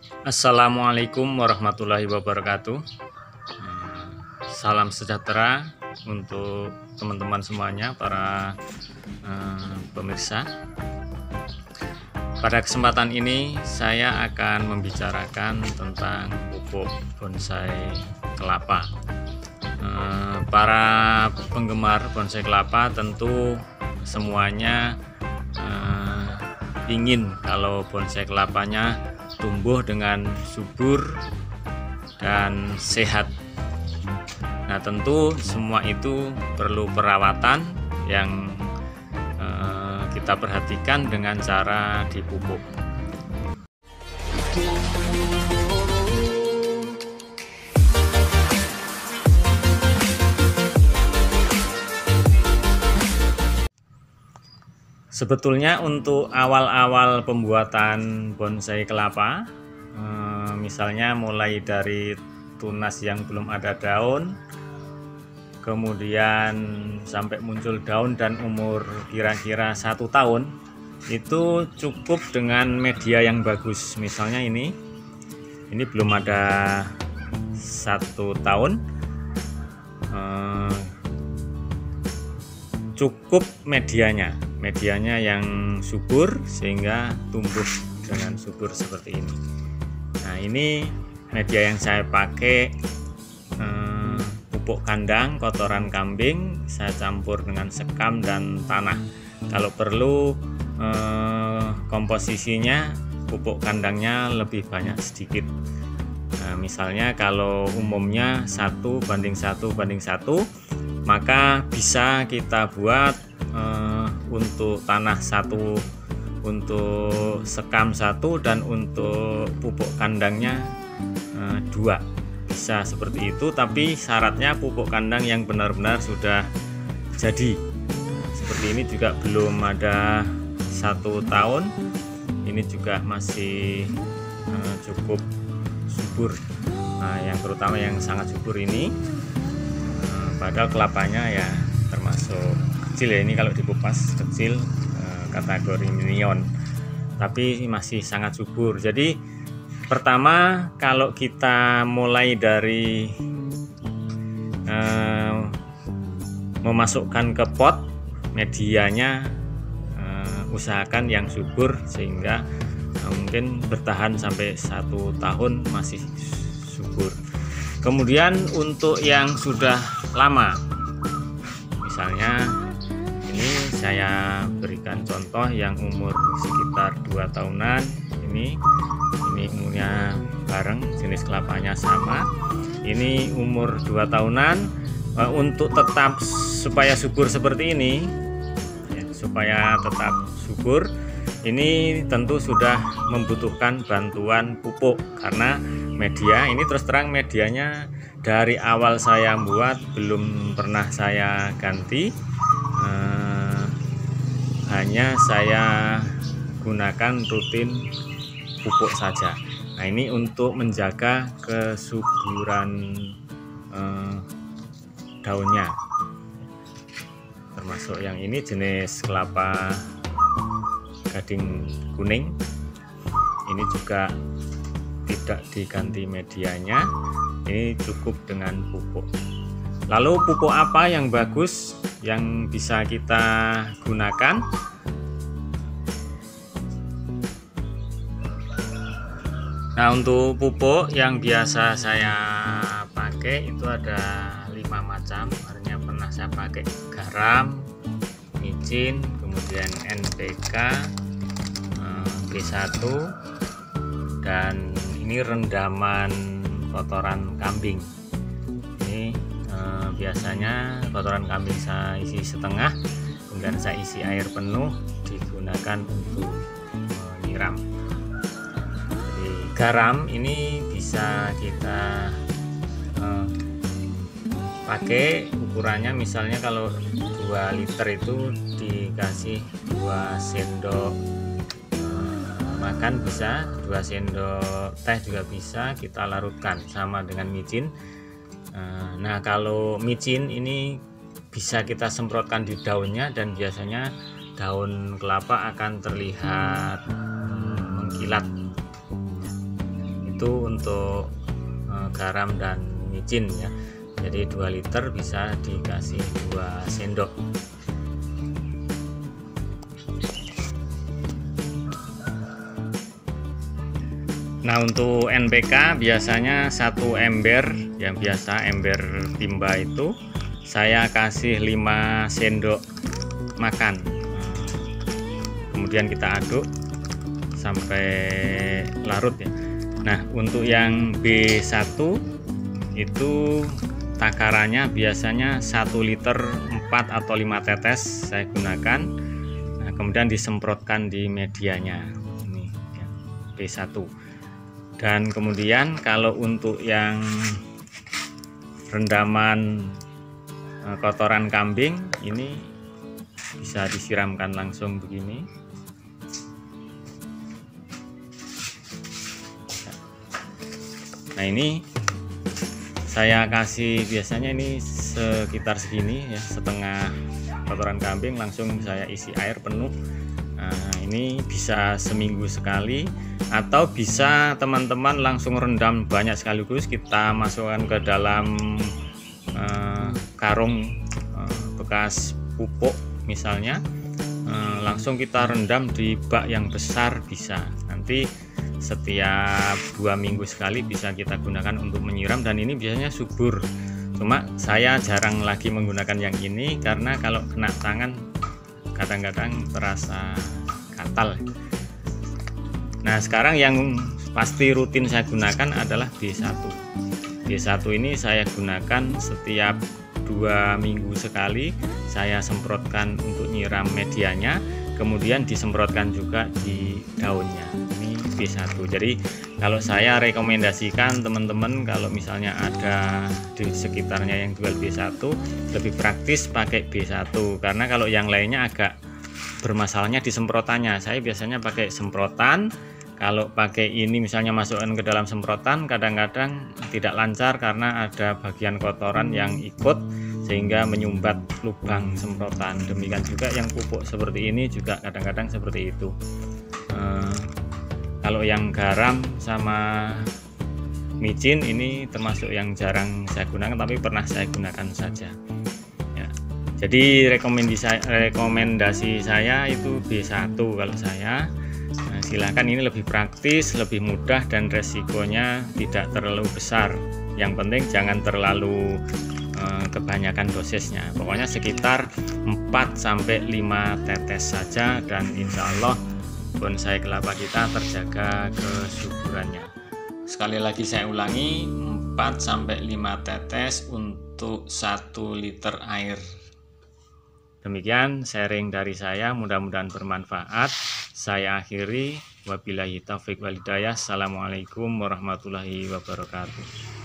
Assalamualaikum warahmatullahi wabarakatuh. Salam sejahtera untuk teman-teman semuanya, para pemirsa. Pada kesempatan ini saya akan membicarakan tentang pupuk bonsai kelapa. Para penggemar bonsai kelapa tentu semuanya ingin kalau bonsai kelapanya tumbuh dengan subur dan sehat. Nah, tentu semua itu perlu perawatan yang kita perhatikan dengan cara dipupuk. Sebetulnya untuk awal-awal pembuatan bonsai kelapa, misalnya mulai dari tunas yang belum ada daun, kemudian sampai muncul daun dan umur kira-kira 1 tahun, itu cukup dengan media yang bagus. Misalnya ini belum ada 1 tahun, cukup medianya yang subur sehingga tumbuh dengan subur seperti ini. Nah, ini media yang saya pakai, pupuk kandang kotoran kambing, saya campur dengan sekam dan tanah. Kalau perlu komposisinya pupuk kandangnya lebih banyak sedikit. Nah, misalnya kalau umumnya 1:1, maka bisa kita buat untuk tanah 1, untuk sekam 1, dan untuk pupuk kandangnya 2. Bisa seperti itu, tapi syaratnya pupuk kandang yang benar-benar sudah jadi. Seperti ini juga belum ada 1 tahun, ini juga masih cukup subur. Nah, yang terutama yang sangat subur ini, padahal kelapanya ya termasuk kecil ya, ini kalau dikupas kecil, kategori minion, tapi masih sangat subur. Jadi pertama, kalau kita mulai dari memasukkan ke pot, medianya usahakan yang subur sehingga mungkin bertahan sampai 1 tahun masih subur. Kemudian untuk yang sudah lama, misalnya ini saya berikan contoh yang umur sekitar 2 tahunan, ini umurnya bareng, jenis kelapanya sama, ini umur 2 tahunan. Untuk tetap supaya subur seperti ini ya, supaya tetap subur, ini tentu sudah membutuhkan bantuan pupuk, karena media ini terus terang medianya dari awal saya buat belum pernah saya ganti, hanya saya gunakan rutin pupuk saja. Nah, ini untuk menjaga kesuburan daunnya. Termasuk yang ini jenis kelapa gading kuning, ini juga tidak diganti medianya, ini cukup dengan pupuk. Lalu pupuk apa yang bagus yang bisa kita gunakan? Nah, untuk pupuk yang biasa saya pakai itu ada 5 macam. Artinya pernah saya pakai garam, micin, kemudian NPK, B1, dan ini rendaman kotoran kambing. Ini biasanya kotoran kambing saya isi setengah, kemudian saya isi air penuh, digunakan untuk menyiram. Jadi garam ini bisa kita pakai ukurannya, misalnya kalau 2 liter itu dikasih 2 sendok makan, bisa 2 sendok teh juga bisa kita larutkan, sama dengan micin. Nah, kalau micin ini bisa kita semprotkan di daunnya, dan biasanya daun kelapa akan terlihat mengkilat. itu untuk garam dan micin ya. Jadi 2 liter bisa dikasih 2 sendok. Nah, untuk NPK biasanya 1 ember, yang biasa ember timba itu saya kasih 5 sendok makan. Kemudian kita aduk sampai larut ya. Nah, untuk yang B1 itu takarannya biasanya 1 liter 4 atau 5 tetes saya gunakan. Nah, kemudian disemprotkan di medianya ini ya, B1. Dan kemudian kalau untuk yang rendaman kotoran kambing ini bisa disiramkan langsung begini. Nah, ini saya kasih biasanya ini sekitar segini ya, setengah kotoran kambing langsung saya isi air penuh. Nah, ini bisa seminggu sekali, atau bisa teman-teman langsung rendam banyak sekaligus, kita masukkan ke dalam karung bekas pupuk misalnya, langsung kita rendam di bak yang besar bisa. Nanti setiap 2 minggu sekali bisa kita gunakan untuk menyiram, dan ini biasanya subur. Cuma saya jarang lagi menggunakan yang ini karena kalau kena tangan kadang-kadang terasa gatal. Nah, sekarang yang pasti rutin saya gunakan adalah B1. B1 ini saya gunakan setiap 2 minggu sekali, saya semprotkan untuk nyiram medianya, kemudian disemprotkan juga di daunnya. Ini B1. Jadi kalau saya rekomendasikan teman-teman, kalau misalnya ada di sekitarnya yang jual B1, lebih praktis pakai B1, karena kalau yang lainnya agak bermasalahnya di semprotannya. Saya biasanya pakai semprotan. Kalau pakai ini misalnya masukkan ke dalam semprotan, kadang-kadang tidak lancar karena ada bagian kotoran yang ikut sehingga menyumbat lubang semprotan. Demikian juga yang pupuk seperti ini juga kadang-kadang seperti itu. Kalau yang garam sama micin ini termasuk yang jarang saya gunakan, tapi pernah saya gunakan saja. Jadi rekomendasi saya itu B1 kalau saya. Nah, silahkan, ini lebih praktis, lebih mudah, dan resikonya tidak terlalu besar. Yang penting jangan terlalu kebanyakan dosisnya. Pokoknya sekitar 4-5 tetes saja, dan insya Allah bonsai kelapa kita terjaga kesuburannya. Sekali lagi saya ulangi, 4-5 tetes untuk 1 liter air. Demikian sharing dari saya, mudah-mudahan bermanfaat. Saya akhiri, wabillahi taufiq wal hidayah. Assalamualaikum warahmatullahi wabarakatuh.